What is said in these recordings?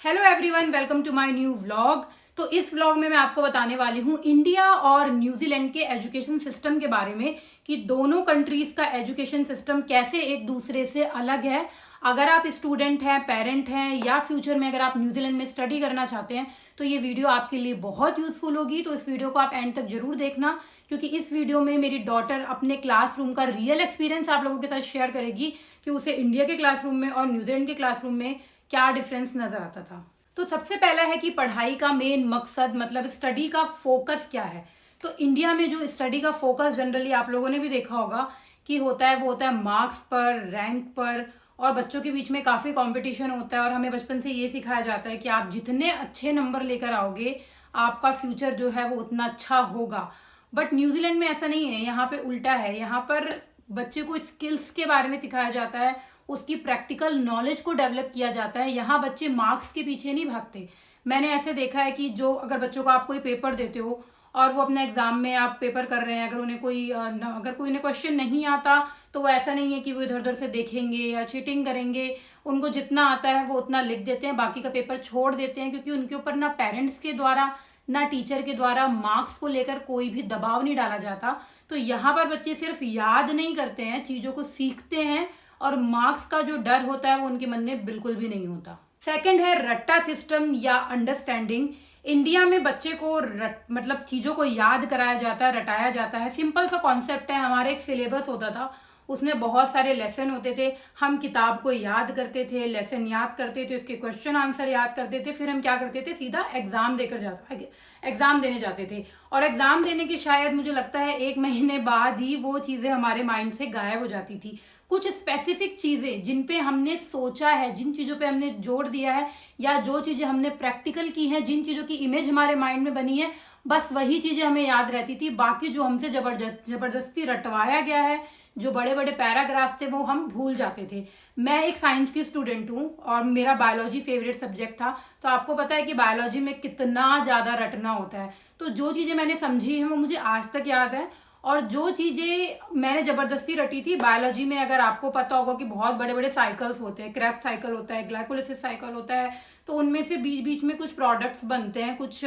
Hello everyone, welcome to my new vlog. तो इस vlog में मैं आपको बताने वाली हूँ इंडिया और न्यूजीलैंड के एजुकेशन सिस्टम के बारे में कि दोनों कंट्रीज का एजुकेशन सिस्टम कैसे एक दूसरे से अलग है। अगर आप स्टूडेंट हैं, पेरेंट हैं या फ्यूचर में अगर आप न्यूजीलैंड में स्टडी करना चाहते हैं तो ये वीडियो आपके लिए बहुत यूजफुल होगी। तो इस वीडियो को आप एंड तक जरूर देखना, क्योंकि इस वीडियो में मेरी डॉटर अपने क्लासरूम का रियल एक्सपीरियंस आप लोगों के साथ शेयर करेगी कि उसे इंडिया के क्लासरूम में और न्यूजीलैंड के क्लासरूम में क्या डिफरेंस नजर आता था। तो सबसे पहला है कि पढ़ाई का मेन मकसद मतलब स्टडी का फोकस क्या है। तो इंडिया में जो स्टडी का फोकस जनरली आप लोगों ने भी देखा होगा कि होता है, वो होता है मार्क्स पर, रैंक पर, और बच्चों के बीच में काफ़ी कंपटीशन होता है और हमें बचपन से ये सिखाया जाता है कि आप जितने अच्छे नंबर लेकर आओगे आपका फ्यूचर जो है वो उतना अच्छा होगा। बट न्यूजीलैंड में ऐसा नहीं है, यहाँ पे उल्टा है। यहाँ पर बच्चे को स्किल्स के बारे में सिखाया जाता है, उसकी प्रैक्टिकल नॉलेज को डेवलप किया जाता है। यहाँ बच्चे मार्क्स के पीछे नहीं भागते। मैंने ऐसे देखा है कि जो अगर बच्चों को आप कोई पेपर देते हो और वो अपने एग्जाम में आप पेपर कर रहे हैं, अगर उन्हें कोई क्वेश्चन नहीं आता तो वो ऐसा नहीं है कि वो इधर उधर से देखेंगे या चीटिंग करेंगे। उनको जितना आता है वो उतना लिख देते हैं, बाकी का पेपर छोड़ देते हैं, क्योंकि उनके ऊपर ना पेरेंट्स के द्वारा ना टीचर के द्वारा मार्क्स को लेकर कोई भी दबाव नहीं डाला जाता। तो यहाँ पर बच्चे सिर्फ याद नहीं करते हैं, चीज़ों को सीखते हैं और मार्क्स का जो डर होता है वो उनके मन में बिल्कुल भी नहीं होता। सेकंड है रट्टा सिस्टम या अंडरस्टैंडिंग। इंडिया में बच्चे को मतलब चीज़ों को याद कराया जाता है, रटाया जाता है। सिंपल सा कॉन्सेप्ट है। हमारे एक सिलेबस होता था, उसमें बहुत सारे लेसन होते थे। हम किताब को याद करते थे, लेसन याद करते थे, उसके क्वेश्चन आंसर याद करते थे, फिर हम क्या करते थे, सीधा एग्जाम देने जाते थे। और एग्जाम देने के शायद मुझे लगता है 1 महीने बाद ही वो चीज़ें हमारे माइंड से गायब हो जाती थी। कुछ स्पेसिफिक चीज़ें जिन पे हमने सोचा है, जिन चीज़ों पे हमने जोर दिया है, या जो चीज़ें हमने प्रैक्टिकल की हैं, जिन चीज़ों की इमेज हमारे माइंड में बनी है, बस वही चीज़ें हमें याद रहती थी। बाकी जो हमसे जबरदस्ती रटवाया गया है, जो बड़े बड़े पैराग्राफ थे, वो हम भूल जाते थे। मैं एक साइंस की स्टूडेंट हूँ और मेरा बायोलॉजी फेवरेट सब्जेक्ट था। तो आपको पता है कि बायोलॉजी में कितना ज़्यादा रटना होता है। तो जो चीज़ें मैंने समझी हैं वो मुझे आज तक याद है, और जो चीज़ें मैंने ज़बरदस्ती रटी थी बायोलॉजी में, अगर आपको पता होगा कि बहुत बड़े बड़े साइकिल्स होते हैं, क्रेब्स साइकिल होता है, ग्लाइकोलिसिस साइकिल होता है, तो उनमें से बीच बीच में कुछ प्रोडक्ट्स बनते हैं, कुछ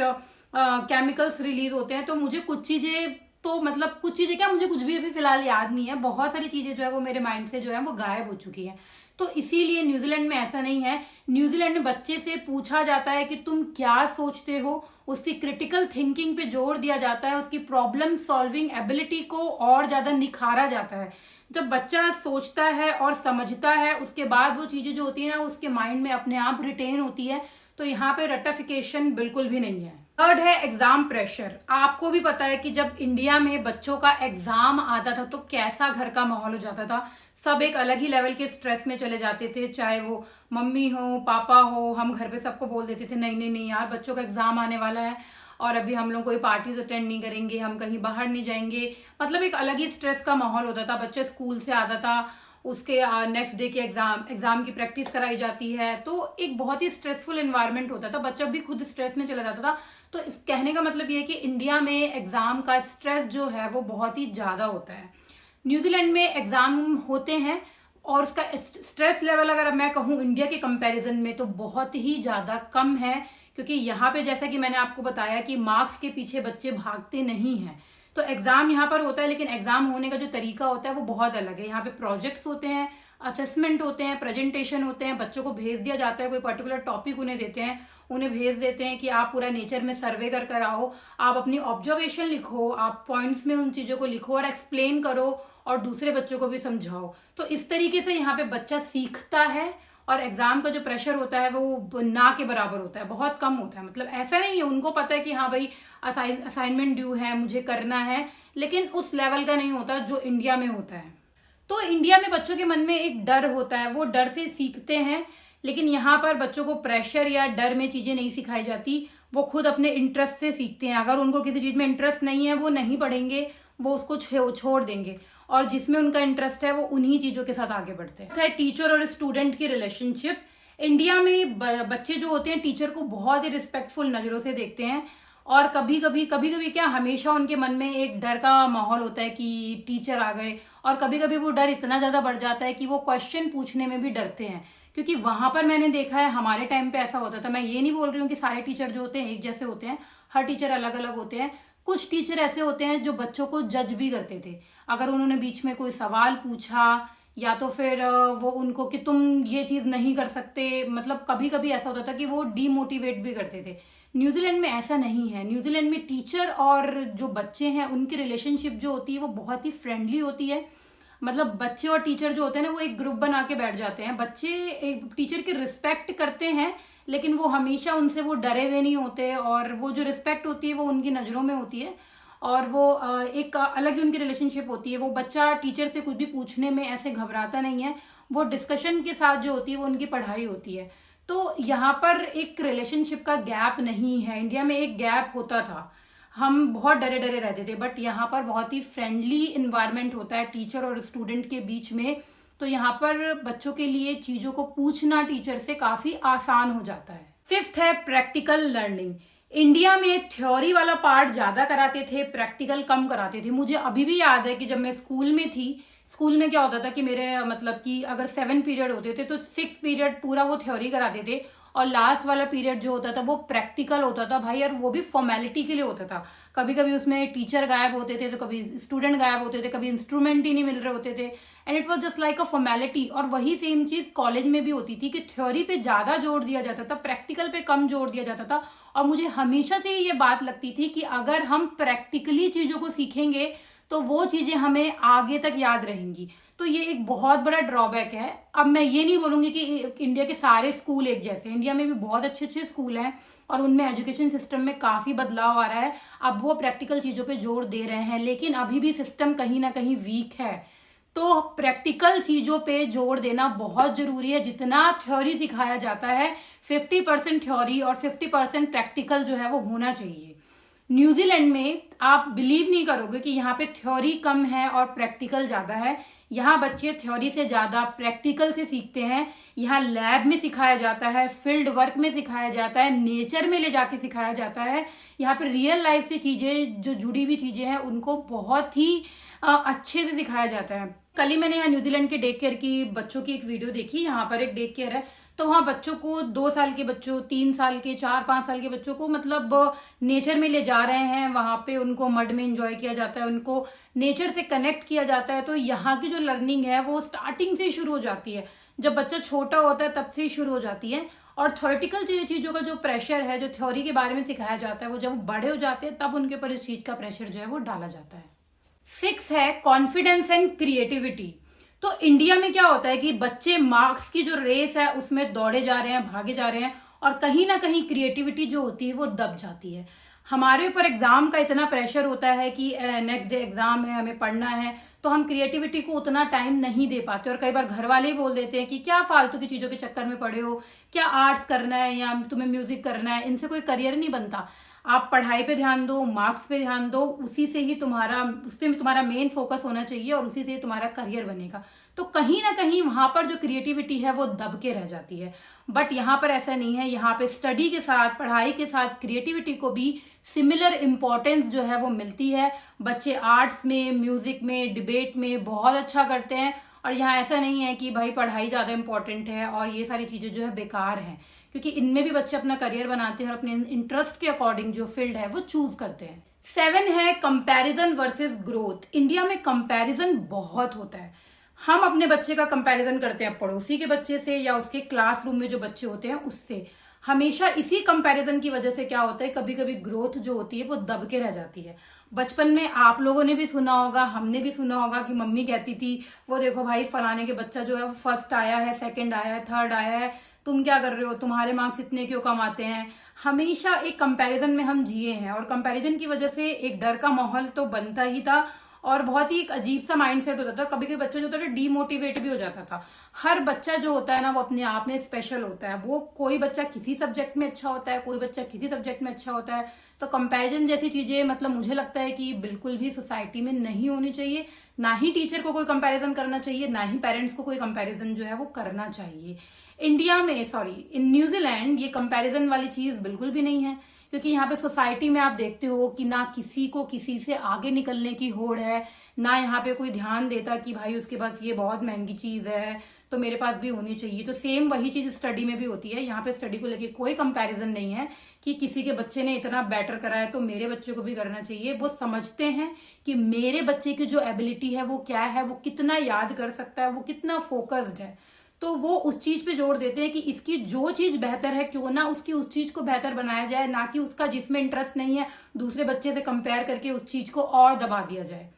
केमिकल्स रिलीज होते हैं। तो मुझे कुछ चीज़ें, तो मतलब कुछ चीज़ें क्या, मुझे कुछ भी अभी फिलहाल याद नहीं है। बहुत सारी चीज़ें जो है वो मेरे माइंड से जो है वो गायब हो चुकी है। तो इसीलिए न्यूजीलैंड में ऐसा नहीं है। न्यूजीलैंड में बच्चे से पूछा जाता है कि तुम क्या सोचते हो, उसकी क्रिटिकल थिंकिंग पे जोर दिया जाता है, उसकी प्रॉब्लम सॉल्विंग एबिलिटी को और ज़्यादा निखारा जाता है। जब बच्चा सोचता है और समझता है, उसके बाद वो चीज़ें जो होती है ना उसके माइंड में अपने आप रिटेन होती है। तो यहाँ पे रटिफिकेशन बिल्कुल भी नहीं है। थर्ड है एग्जाम प्रेशर। आपको भी पता है कि जब इंडिया में बच्चों का एग्जाम आता था तो कैसा घर का माहौल हो जाता था। सब एक अलग ही लेवल के स्ट्रेस में चले जाते थे, चाहे वो मम्मी हो, पापा हो। हम घर पे सबको बोल देते थे नहीं नहीं नहीं यार, बच्चों का एग्जाम आने वाला है और अभी हम लोग कोई पार्टीज अटेंड नहीं करेंगे, हम कहीं बाहर नहीं जाएंगे। मतलब एक अलग ही स्ट्रेस का माहौल होता था। बच्चे स्कूल से आता था, उसके नेक्स्ट डे के एग्जाम की प्रैक्टिस कराई जाती है, तो एक बहुत ही स्ट्रेसफुल एनवायरनमेंट होता था। बच्चा भी खुद स्ट्रेस में चला जाता था। तो इस कहने का मतलब ये है कि इंडिया में एग्जाम का स्ट्रेस जो है वो बहुत ही ज़्यादा होता है। न्यूजीलैंड में एग्जाम होते हैं और उसका स्ट्रेस लेवल अगर मैं कहूँ इंडिया के कंपैरिजन में तो बहुत ही ज़्यादा कम है, क्योंकि यहाँ पे जैसा कि मैंने आपको बताया कि मार्क्स के पीछे बच्चे भागते नहीं हैं। तो एग्ज़ाम यहाँ पर होता है, लेकिन एग्ज़ाम होने का जो तरीका होता है वो बहुत अलग है। यहाँ पे प्रोजेक्ट्स होते हैं, असेसमेंट होते हैं, प्रेजेंटेशन होते हैं। बच्चों को भेज दिया जाता है, कोई पर्टिकुलर टॉपिक उन्हें देते हैं, उन्हें भेज देते हैं कि आप पूरा नेचर में सर्वे कर आओ, आप अपनी ऑब्जर्वेशन लिखो, आप पॉइंट्स में उन चीज़ों को लिखो और एक्सप्लेन करो और दूसरे बच्चों को भी समझाओ। तो इस तरीके से यहाँ पे बच्चा सीखता है और एग्जाम का जो प्रेशर होता है वो ना के बराबर होता है, बहुत कम होता है। मतलब ऐसा नहीं है, उनको पता है कि हाँ भाई असाइनमेंट ड्यू है, मुझे करना है, लेकिन उस लेवल का नहीं होता जो इंडिया में होता है। तो इंडिया में बच्चों के मन में एक डर होता है, वो डर से सीखते हैं। लेकिन यहाँ पर बच्चों को प्रेशर या डर में चीज़ें नहीं सिखाई जाती, वो खुद अपने इंटरेस्ट से सीखते हैं। अगर उनको किसी चीज़ में इंटरेस्ट नहीं है वो नहीं पढ़ेंगे, वो उसको छोड़ देंगे, और जिसमें उनका इंटरेस्ट है वो उन्हीं चीज़ों के साथ आगे बढ़ते हैं। टीचर और स्टूडेंट की रिलेशनशिप। इंडिया में बच्चे जो होते हैं टीचर को बहुत ही रिस्पेक्टफुल नज़रों से देखते हैं, और कभी कभी क्या हमेशा उनके मन में एक डर का माहौल होता है कि टीचर आ गए। और कभी कभी वो डर इतना ज़्यादा बढ़ जाता है कि वो क्वेश्चन पूछने में भी डरते हैं, क्योंकि वहां पर मैंने देखा है, हमारे टाइम पे ऐसा होता था। मैं ये नहीं बोल रही हूँ कि सारे टीचर जो होते हैं एक जैसे होते हैं, हर टीचर अलग अलग होते हैं। कुछ टीचर ऐसे होते हैं जो बच्चों को जज भी करते थे। अगर उन्होंने बीच में कोई सवाल पूछा या तो फिर वो उनको कि तुम ये चीज़ नहीं कर सकते, मतलब कभी कभी ऐसा होता था कि वो डीमोटिवेट भी करते थे। न्यूजीलैंड में ऐसा नहीं है। न्यूजीलैंड में टीचर और जो बच्चे हैं उनकी रिलेशनशिप जो होती है वो बहुत ही फ्रेंडली होती है। मतलब बच्चे और टीचर जो होते हैं ना, वो एक ग्रुप बना के बैठ जाते हैं। बच्चे एक टीचर की रिस्पेक्ट करते हैं, लेकिन वो हमेशा उनसे वो डरे हुए नहीं होते, और वो जो रिस्पेक्ट होती है वो उनकी नज़रों में होती है, और वो एक अलग ही उनकी रिलेशनशिप होती है। वो बच्चा टीचर से कुछ भी पूछने में ऐसे घबराता नहीं है। वो डिस्कशन के साथ जो होती है वो उनकी पढ़ाई होती है। तो यहाँ पर एक रिलेशनशिप का गैप नहीं है। इंडिया में एक गैप होता था, हम बहुत डरे डरे रहते थे, बट यहाँ पर बहुत ही फ्रेंडली इन्वायरमेंट होता है टीचर और स्टूडेंट के बीच में। तो यहाँ पर बच्चों के लिए चीज़ों को पूछना टीचर से काफ़ी आसान हो जाता है। फिफ्थ है प्रैक्टिकल लर्निंग। इंडिया में थ्योरी वाला पार्ट ज़्यादा कराते थे, प्रैक्टिकल कम कराते थे। मुझे अभी भी याद है कि जब मैं स्कूल में थी, स्कूल में क्या होता था कि मेरे मतलब कि अगर 7 पीरियड होते थे तो 6 पीरियड पूरा वो थ्योरी कराते थे, और लास्ट वाला पीरियड जो होता था वो प्रैक्टिकल होता था भाई। और वो भी फॉर्मेलिटी के लिए होता था। कभी कभी उसमें टीचर गायब होते थे, तो कभी स्टूडेंट गायब होते थे, कभी इंस्ट्रूमेंट ही नहीं मिल रहे होते थे, and it was just like a formality. और वही सेम चीज़ कॉलेज में भी होती थी कि थ्योरी पे ज़्यादा जोर दिया जाता था, प्रैक्टिकल पे कम जोर दिया जाता था। और मुझे हमेशा से ये बात लगती थी कि अगर हम प्रैक्टिकली चीज़ों को सीखेंगे तो वो चीज़ें हमें आगे तक याद रहेंगी। तो ये एक बहुत बड़ा ड्रॉबैक है। अब मैं ये नहीं बोलूँगी कि इंडिया के सारे स्कूल एक जैसे, इंडिया में भी बहुत अच्छे अच्छे स्कूल हैं और उनमें एजुकेशन सिस्टम में काफ़ी बदलाव आ रहा है। अब वो प्रैक्टिकल चीज़ों पे जोर दे रहे हैं, लेकिन अभी भी सिस्टम कहीं ना कहीं वीक है। तो प्रैक्टिकल चीज़ों पे जोर देना बहुत ज़रूरी है। जितना थ्योरी सिखाया जाता है, 50% थ्योरी और 50% प्रैक्टिकल जो है वो होना चाहिए। न्यूजीलैंड में आप बिलीव नहीं करोगे कि यहाँ पे थ्योरी कम है और प्रैक्टिकल ज़्यादा है। यहाँ बच्चे थ्योरी से ज़्यादा प्रैक्टिकल से सीखते हैं। यहाँ लैब में सिखाया जाता है, फील्ड वर्क में सिखाया जाता है, नेचर में ले जाके सिखाया जाता है। यहाँ पे रियल लाइफ से चीज़ें जो जुड़ी हुई चीज़ें हैं उनको बहुत ही अच्छे से सिखाया जाता है। कल ही मैंने यहाँ न्यूजीलैंड के डे केयर की बच्चों की एक वीडियो देखी। यहाँ पर एक डे केयर है, तो वहाँ बच्चों को 2 साल के बच्चों, 3 साल के, 4-5 साल के बच्चों को मतलब नेचर में ले जा रहे हैं। वहाँ पे उनको मड में एंजॉय किया जाता है, उनको नेचर से कनेक्ट किया जाता है। तो यहाँ की जो लर्निंग है वो स्टार्टिंग से ही शुरू हो जाती है। जब बच्चा छोटा होता है तब से ही शुरू हो जाती है। और थ्योरेटिकल चीज़ों का जो प्रेशर है, जो थ्योरी के बारे में सिखाया जाता है, वो जब वो बड़े हो जाते हैं तब उनके ऊपर इस चीज़ का प्रेशर जो है वो डाला जाता है। 6 है कॉन्फिडेंस एंड क्रिएटिविटी। तो इंडिया में क्या होता है कि बच्चे मार्क्स की जो रेस है उसमें दौड़े जा रहे हैं, भागे जा रहे हैं, और कहीं ना कहीं क्रिएटिविटी जो होती है वो दब जाती है। हमारे ऊपर एग्जाम का इतना प्रेशर होता है कि नेक्स्ट डे एग्जाम है, हमें पढ़ना है, तो हम क्रिएटिविटी को उतना टाइम नहीं दे पाते। और कई बार घर वाले ही बोल देते हैं कि क्या फालतू की चीज़ों के चक्कर में पड़े हो, क्या आर्ट्स करना है या तुम्हें म्यूजिक करना है, इनसे कोई करियर नहीं बनता। आप पढ़ाई पे ध्यान दो, मार्क्स पे ध्यान दो, उसी से ही उस पर तुम्हारा मेन फोकस होना चाहिए और उसी से ही तुम्हारा करियर बनेगा। तो कहीं ना कहीं वहाँ पर जो क्रिएटिविटी है वो दब के रह जाती है। बट यहाँ पर ऐसा नहीं है। यहाँ पे स्टडी के साथ, पढ़ाई के साथ क्रिएटिविटी को भी सिमिलर इम्पोर्टेंस जो है वो मिलती है। बच्चे आर्ट्स में, म्यूजिक में, डिबेट में बहुत अच्छा करते हैं। और यहाँ ऐसा नहीं है कि भाई पढ़ाई ज़्यादा इंपॉर्टेंट है और ये सारी चीज़ें जो है बेकार हैं, क्योंकि इनमें भी बच्चे अपना करियर बनाते हैं और अपने इंटरेस्ट के अकॉर्डिंग जो फील्ड है वो चूज करते हैं। 7 है कंपैरिजन वर्सेस ग्रोथ। इंडिया में कंपैरिजन बहुत होता है। हम अपने बच्चे का कंपैरिजन करते हैं पड़ोसी के बच्चे से या उसके क्लासरूम में जो बच्चे होते हैं उससे। हमेशा इसी कंपैरिजन की वजह से क्या होता है, कभी कभी ग्रोथ जो होती है वो दब के रह जाती है। बचपन में आप लोगों ने भी सुना होगा, हमने भी सुना होगा कि मम्मी कहती थी वो देखो भाई फलाने के बच्चा जो है वो फर्स्ट आया है, सेकंड आया है, थर्ड आया है, तुम क्या कर रहे हो, तुम्हारे मार्क्स इतने क्यों कम आते हैं। हमेशा एक कंपैरिजन में हम जिए हैं और कंपैरिजन की वजह से एक डर का माहौल तो बनता ही था और बहुत ही एक अजीब सा माइंडसेट होता था। कभी कभी बच्चा जो होता था डीमोटिवेट भी हो जाता था। हर बच्चा जो होता है ना वो अपने आप में स्पेशल होता है। वो कोई बच्चा किसी सब्जेक्ट में अच्छा होता है, कोई बच्चा किसी सब्जेक्ट में अच्छा होता है। तो कंपैरिजन जैसी चीजें मतलब मुझे लगता है कि बिल्कुल भी सोसाइटी में नहीं होनी चाहिए। ना ही टीचर को कोई कंपैरिजन करना चाहिए, ना ही पेरेंट्स को कोई कंपैरिजन जो है वो करना चाहिए। इन न्यूजीलैंड ये कंपैरिजन वाली चीज बिल्कुल भी नहीं है, क्योंकि यहाँ पे सोसाइटी में आप देखते हो कि ना किसी को किसी से आगे निकलने की होड़ है, ना यहाँ पे कोई ध्यान देता कि भाई उसके पास ये बहुत महंगी चीज है तो मेरे पास भी होनी चाहिए। तो सेम वही चीज स्टडी में भी होती है। यहाँ पे स्टडी को लेके कोई कंपैरिजन नहीं है कि किसी के बच्चे ने इतना बेटर करा है तो मेरे बच्चे को भी करना चाहिए। वो समझते हैं कि मेरे बच्चे की जो एबिलिटी है वो क्या है, वो कितना याद कर सकता है, वो कितना फोकस्ड है, तो वो उस चीज पे जोर देते हैं कि इसकी जो चीज बेहतर है क्यों ना उसकी उस चीज को बेहतर बनाया जाए, ना कि उसका जिसमें इंटरेस्ट नहीं है दूसरे बच्चे से कंपेयर करके उस चीज को और दबा दिया जाए।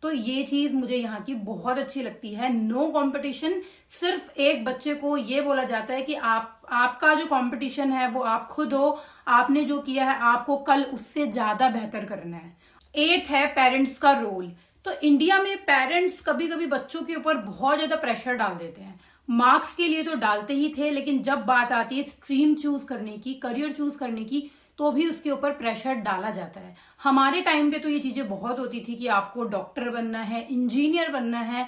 तो ये चीज मुझे यहाँ की बहुत अच्छी लगती है। नो कंपटीशन, सिर्फ एक बच्चे को ये बोला जाता है कि आपका जो कंपटीशन है वो आप खुद हो, आपने जो किया है आपको कल उससे ज्यादा बेहतर करना है। 8th है पेरेंट्स का रोल। तो इंडिया में पेरेंट्स कभी कभी बच्चों के ऊपर बहुत ज्यादा प्रेशर डाल देते हैं। मार्क्स के लिए तो डालते ही थे, लेकिन जब बात आती है स्ट्रीम चूज करने की, करियर चूज करने की, तो भी उसके ऊपर प्रेशर डाला जाता है। हमारे टाइम पे तो ये चीजें बहुत होती थी कि आपको डॉक्टर बनना है, इंजीनियर बनना है।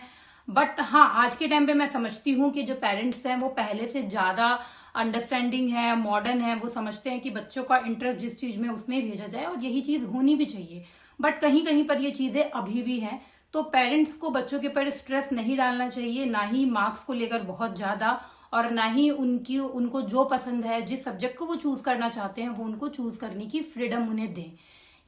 बट हाँ, आज के टाइम पे मैं समझती हूँ कि जो पेरेंट्स हैं वो पहले से ज्यादा अंडरस्टैंडिंग है, मॉडर्न है। वो समझते हैं कि बच्चों का इंटरेस्ट जिस चीज में उसमें भेजा जाए, और यही चीज होनी भी चाहिए। बट कहीं कहीं पर ये चीजें अभी भी हैं। तो पेरेंट्स को बच्चों के ऊपर स्ट्रेस नहीं डालना चाहिए, ना ही मार्क्स को लेकर बहुत ज्यादा, और ना ही उनको जो पसंद है, जिस सब्जेक्ट को वो चूज करना चाहते हैं वो उनको चूज करने की फ्रीडम उन्हें दें।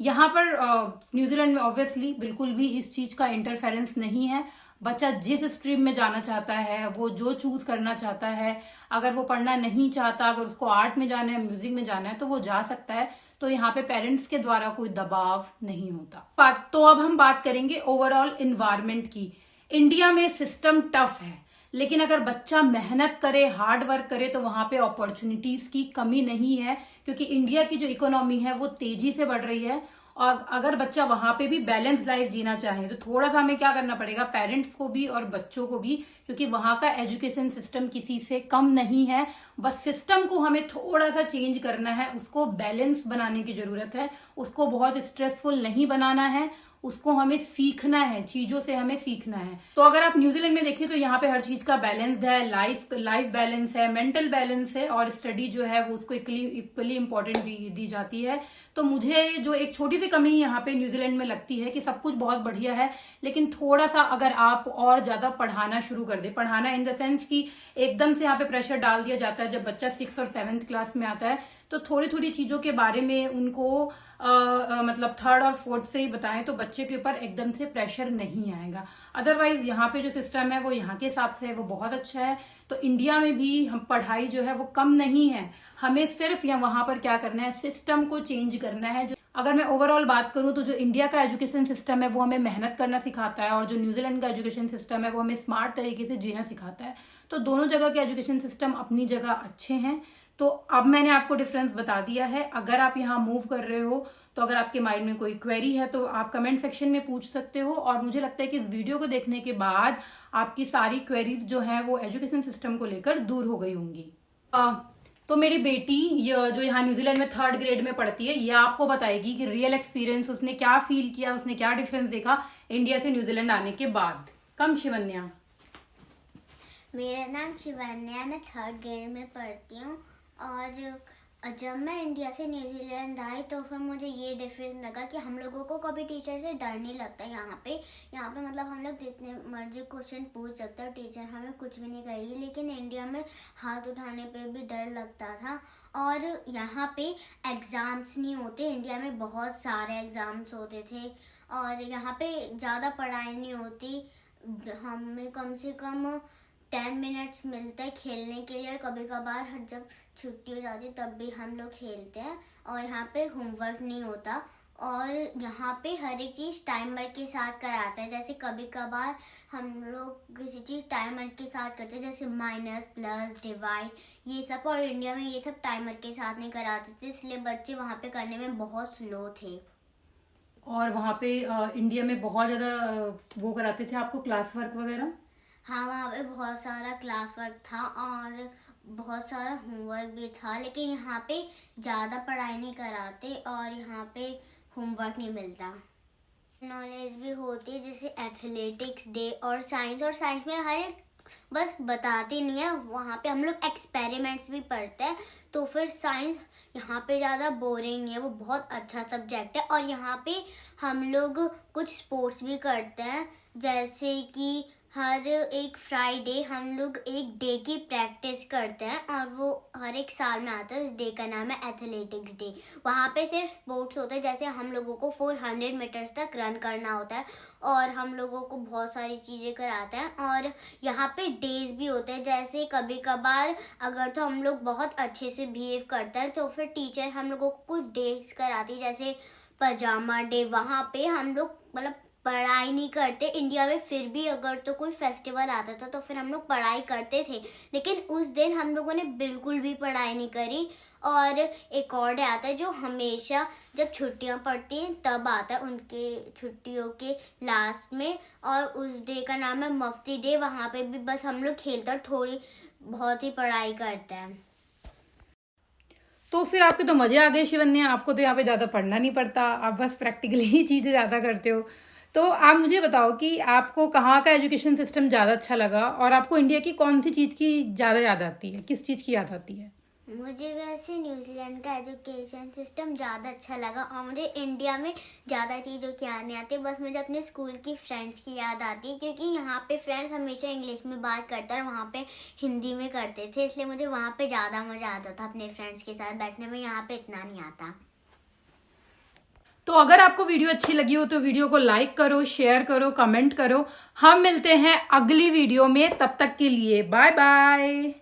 यहाँ पर न्यूजीलैंड में ऑब्वियसली बिल्कुल भी इस चीज का इंटरफेरेंस नहीं है। बच्चा जिस स्ट्रीम में जाना चाहता है, वो जो चूज करना चाहता है, अगर वो पढ़ना नहीं चाहता, अगर उसको आर्ट में जाना है, म्यूजिक में जाना है, तो वो जा सकता है। तो यहाँ पे पेरेंट्स के द्वारा कोई दबाव नहीं होता। तो अब हम बात करेंगे ओवरऑल इन्वायरमेंट की। इंडिया में सिस्टम टफ है, लेकिन अगर बच्चा मेहनत करे, हार्ड वर्क करे, तो वहां पे अपॉर्चुनिटीज की कमी नहीं है, क्योंकि इंडिया की जो इकोनॉमी है वो तेजी से बढ़ रही है। और अगर बच्चा वहां पे भी बैलेंस लाइफ जीना चाहे तो थोड़ा सा हमें क्या करना पड़ेगा, पेरेंट्स को भी और बच्चों को भी, क्योंकि वहां का एजुकेशन सिस्टम किसी से कम नहीं है। बस सिस्टम को हमें थोड़ा सा चेंज करना है, उसको बैलेंस बनाने की जरूरत है, उसको बहुत स्ट्रेसफुल नहीं बनाना है, उसको हमें सीखना है, चीजों से हमें सीखना है। तो अगर आप न्यूजीलैंड में देखें तो यहाँ पे हर चीज का बैलेंस है, लाइफ बैलेंस है, मेंटल बैलेंस है, और स्टडी जो है वो उसको इक्वली इंपॉर्टेंट दी जाती है। तो मुझे जो एक छोटी सी कमी यहाँ पे न्यूजीलैंड में लगती है कि सब कुछ बहुत बढ़िया है, लेकिन थोड़ा सा अगर आप और ज्यादा पढ़ाना शुरू कर दे, पढ़ाना इन द सेंस कि एकदम से यहाँ पे प्रेशर डाल दिया जाता है जब बच्चा 6th और 7th क्लास में आता है, तो थोड़ी थोड़ी चीजों के बारे में उनको मतलब 3rd और 4th से ही बताएं तो बच्चे के ऊपर एकदम से प्रेशर नहीं आएगा। अदरवाइज यहाँ पे जो सिस्टम है वो यहाँ के हिसाब से है वो बहुत अच्छा है। तो इंडिया में भी हम पढ़ाई जो है वो कम नहीं है, हमें सिर्फ या वहां पर क्या करना है, सिस्टम को चेंज करना है। जो अगर मैं ओवरऑल बात करूं तो जो इंडिया का एजुकेशन सिस्टम है वो हमें मेहनत करना सिखाता है, और जो न्यूजीलैंड का एजुकेशन सिस्टम है वो हमें स्मार्ट तरीके से जीना सिखाता है। तो दोनों जगह के एजुकेशन सिस्टम अपनी जगह अच्छे हैं। तो अब मैंने आपको डिफरेंस बता दिया है। अगर आप यहाँ मूव कर रहे हो तो अगर आपके माइंड में कोई क्वेरी है तो आप कमेंट सेक्शन में पूछ सकते हो, और मुझे लगता है कि इस वीडियो को देखने के बाद आपकी सारी क्वेरीज जो है वो एजुकेशन सिस्टम को लेकर दूर हो गई होंगी। तो मेरी बेटी जो यहाँ न्यूजीलैंड में 3rd ग्रेड में पढ़ती है, ये आपको बताएगी कि रियल एक्सपीरियंस उसने क्या फील किया, उसने क्या डिफरेंस देखा इंडिया से न्यूजीलैंड आने के बाद। कम शिवन्या। मेरा नाम शिवन्या, मैं 3rd ग्रेड में पढ़ती हूँ। और जब मैं इंडिया से न्यूजीलैंड आई तो फिर मुझे ये डिफरेंस लगा कि हम लोगों को कभी टीचर से डर नहीं लगता। यहाँ पे मतलब हम लोग जितने मर्जी क्वेश्चन पूछ सकते हैं, टीचर हमें कुछ भी नहीं कहेगी। लेकिन इंडिया में हाथ उठाने पे भी डर लगता था। और यहाँ पे एग्ज़ाम्स नहीं होते, इंडिया में बहुत सारे एग्ज़ाम्स होते थे। और यहाँ पे ज़्यादा पढ़ाई नहीं होती, हमें कम से कम 10 मिनट्स मिलते हैं खेलने के लिए, और कभी कभार जब छुट्टी हो जाती है तब भी हम लोग खेलते हैं। और यहाँ पे होमवर्क नहीं होता, और यहाँ पे हर एक चीज़ टाइमर के साथ कराता है। जैसे कभी कभार हम लोग किसी चीज़ टाइमर के साथ करते हैं, जैसे माइनस, प्लस, डिवाइड, ये सब। और इंडिया में ये सब टाइमर के साथ नहीं कराते थे, इसलिए बच्चे वहाँ पे करने में बहुत स्लो थे। और वहाँ पे इंडिया में बहुत ज़्यादा वो कराते थे आपको क्लास वर्क वगैरह? हाँ, वहाँ पे बहुत सारा क्लास वर्क था और बहुत सारा होमवर्क भी था। लेकिन यहाँ पे ज़्यादा पढ़ाई नहीं कराते और यहाँ पे होमवर्क नहीं मिलता। नॉलेज भी होती है, जैसे एथलेटिक्स डे और साइंस में हर एक बस बताते नहीं है, वहाँ पे हम लोग एक्सपेरिमेंट्स भी पढ़ते हैं। तो फिर साइंस यहाँ पे ज़्यादा बोरिंग नहीं है, वो बहुत अच्छा सब्जेक्ट है। और यहाँ पे हम लोग कुछ स्पोर्ट्स भी करते हैं, जैसे कि हर एक फ्राइडे हम लोग एक डे की प्रैक्टिस करते हैं और वो हर एक साल में आता है। उस डे का नाम है एथलेटिक्स डे। वहाँ पे सिर्फ स्पोर्ट्स होते हैं, जैसे हम लोगों को 400 मीटर्स तक रन करना होता है और हम लोगों को बहुत सारी चीज़ें कराते हैं। और यहाँ पे डेज भी होते हैं, जैसे कभी कभार अगर तो हम लोग बहुत अच्छे से बिहेव करते हैं तो फिर टीचर हम लोगों को कुछ डेज कराती है, जैसे पजामा डे। वहाँ पे हम लोग मतलब पढ़ाई नहीं करते। इंडिया में फिर भी अगर तो कोई फेस्टिवल आता था तो फिर हम लोग पढ़ाई करते थे, लेकिन उस दिन हम लोगों ने बिल्कुल भी पढ़ाई नहीं करी। और एक और डे आता है जो हमेशा जब छुट्टियां पड़ती हैं तब आता है, उनके छुट्टियों के लास्ट में, और उस डे का नाम है मफ्ती डे। वहाँ पे भी बस हम लोग खेलते और थोड़ी बहुत ही पढ़ाई करते हैं। तो फिर आपके तो मज़े आ गए शिवन्या, आपको तो यहाँ पे ज़्यादा पढ़ना नहीं पड़ता, आप बस प्रैक्टिकली ही चीज़ें ज़्यादा करते हो। तो आप मुझे बताओ कि आपको कहाँ का एजुकेशन सिस्टम ज़्यादा अच्छा लगा और आपको इंडिया की कौन सी चीज़ की ज़्यादा याद आती है, किस चीज़ की याद आती है? मुझे वैसे न्यूजीलैंड का एजुकेशन सिस्टम ज़्यादा अच्छा लगा, और मुझे इंडिया में ज़्यादा चीज़ों की याद नहीं आती, बस मुझे अपने स्कूल की फ्रेंड्स की याद आती है, क्योंकि यहाँ पे फ्रेंड्स हमेशा इंग्लिश में बात करते हैं और वहाँ पे हिंदी में करते थे, इसलिए मुझे वहाँ पे ज़्यादा मज़ा आता था अपने फ्रेंड्स के साथ बैठने में। यहाँ पे इतना नहीं आता। तो अगर आपको वीडियो अच्छी लगी हो तो वीडियो को लाइक करो, शेयर करो, कमेंट करो। हम मिलते हैं अगली वीडियो में, तब तक के लिए बाय बाय।